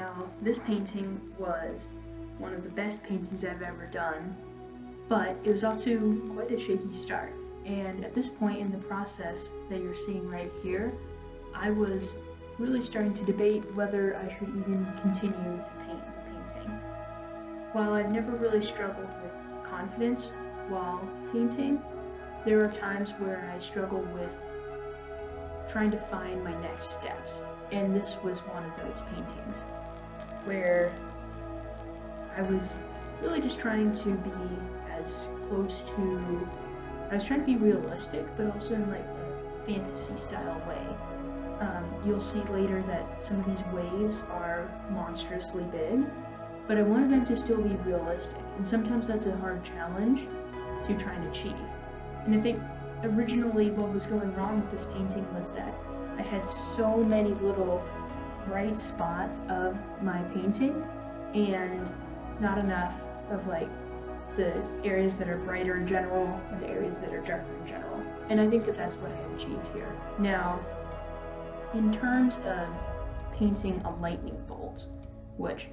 Now, this painting was one of the best paintings I've ever done, but it was off to quite a shaky start. And at this point in the process that you're seeing right here, I was really starting to debate whether I should even continue to paint the painting. While I've never really struggled with confidence while painting, there are times where I struggle with trying to find my next steps. And this was one of those paintings where I was really just trying to be as close to, I was trying to be realistic, but also in like a fantasy style way. You'll see later that some of these waves are monstrously big, but I wanted them to still be realistic, and sometimes that's a hard challenge to try and achieve. And I think originally what was going wrong with this painting was that I had so many little bright spots of my painting and not enough of like the areas that are brighter in general and the areas that are darker in general. And I think that that's what I have achieved here. Now, in terms of painting a lightning bolt, which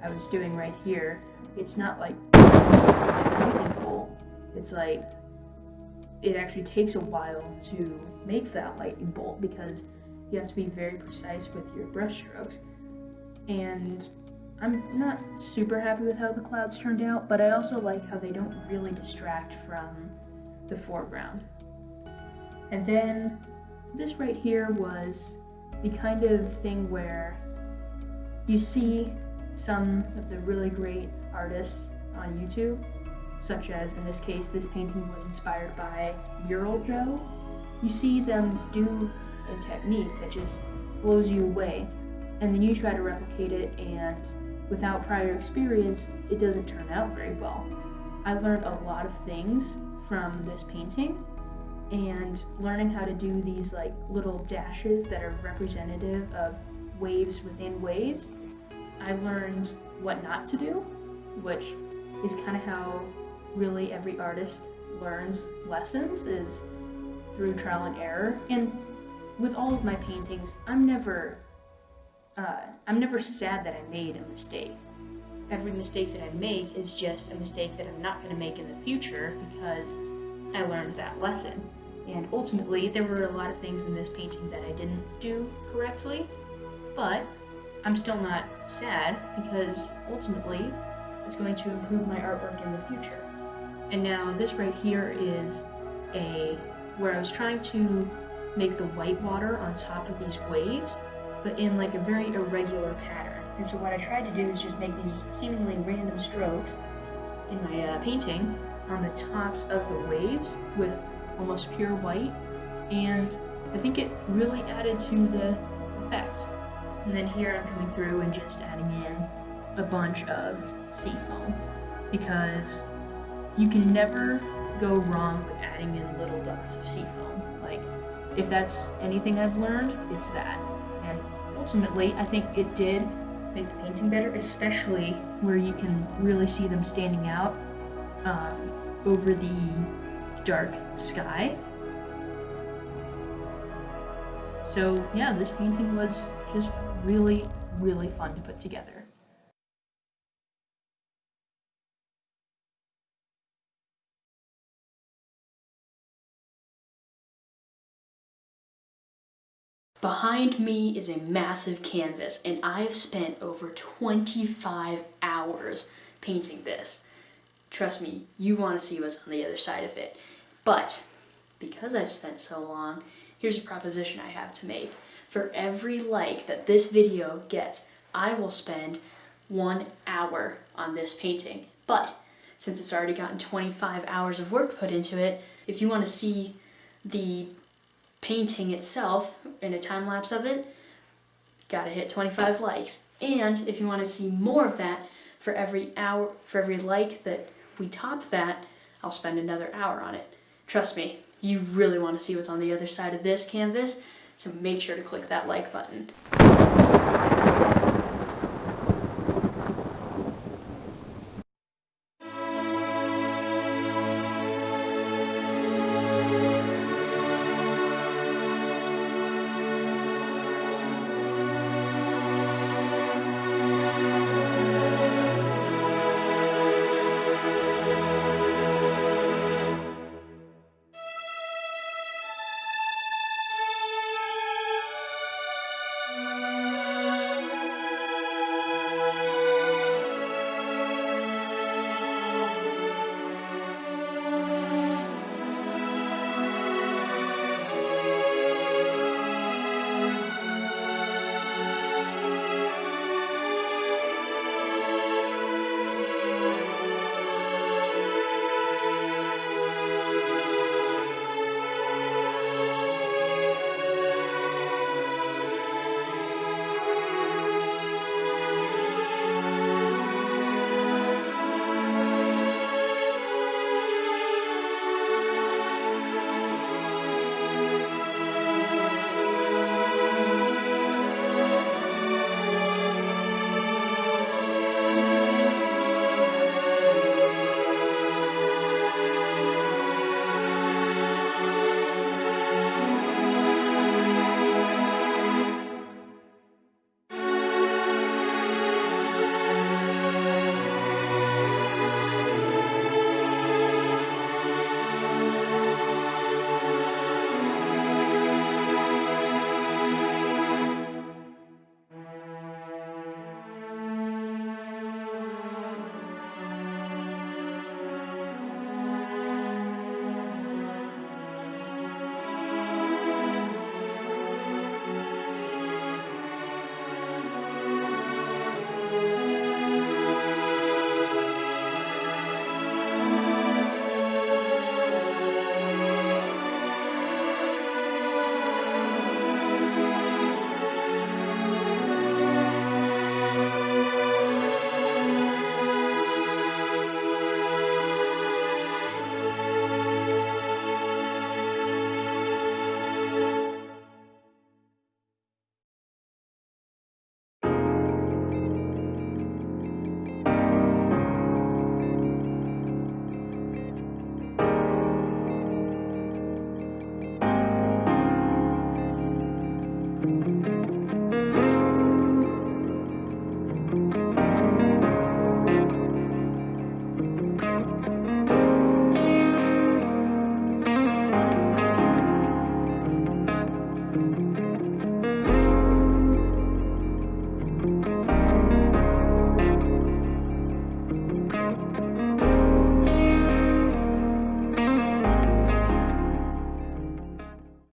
I was doing right here, it's not like it's a lightning bolt. It's like it actually takes a while to make that lightning bolt because you have to be very precise with your brush strokes. And I'm not super happy with how the clouds turned out, but I also like how they don't really distract from the foreground. And then this right here was the kind of thing where you see some of the really great artists on YouTube, such as in this case, this painting was inspired by Muraljoe. You see them do a technique that just blows you away, and then you try to replicate it, and without prior experience, it doesn't turn out very well. I learned a lot of things from this painting, and learning how to do these like little dashes that are representative of waves within waves. I learned what not to do, which is kind of how really every artist learns lessons, is through trial and error. And with all of my paintings, I'm never sad that I made a mistake. Every mistake that I make is just a mistake that I'm not going to make in the future because I learned that lesson. And ultimately, there were a lot of things in this painting that I didn't do correctly, but I'm still not sad because ultimately it's going to improve my artwork in the future. And now this right here is where I was trying to make the white water on top of these waves, but in like a very irregular pattern. And so what I tried to do is just make these seemingly random strokes in my painting on the tops of the waves with almost pure white, and I think it really added to the effect. And then here I'm coming through and just adding in a bunch of sea foam, because you can never go wrong with adding in little dots of sea foam. Like, if that's anything I've learned, it's that. And ultimately, I think it did make the painting better, especially where you can really see them standing out over the dark sky. So yeah, this painting was just really, really fun to put together. Behind me is a massive canvas, and I have spent over 25 hours painting this. Trust me, you want to see what's on the other side of it. But because I've spent so long, here's a proposition I have to make. For every like that this video gets, I will spend 1 hour on this painting. But since it's already gotten 25 hours of work put into it, if you want to see the painting itself in a time lapse of it, gotta hit 25 likes. And if you want to see more of that, for every like that we top that, I'll spend another hour on it. Trust me, you really want to see what's on the other side of this canvas, so make sure to click that like button.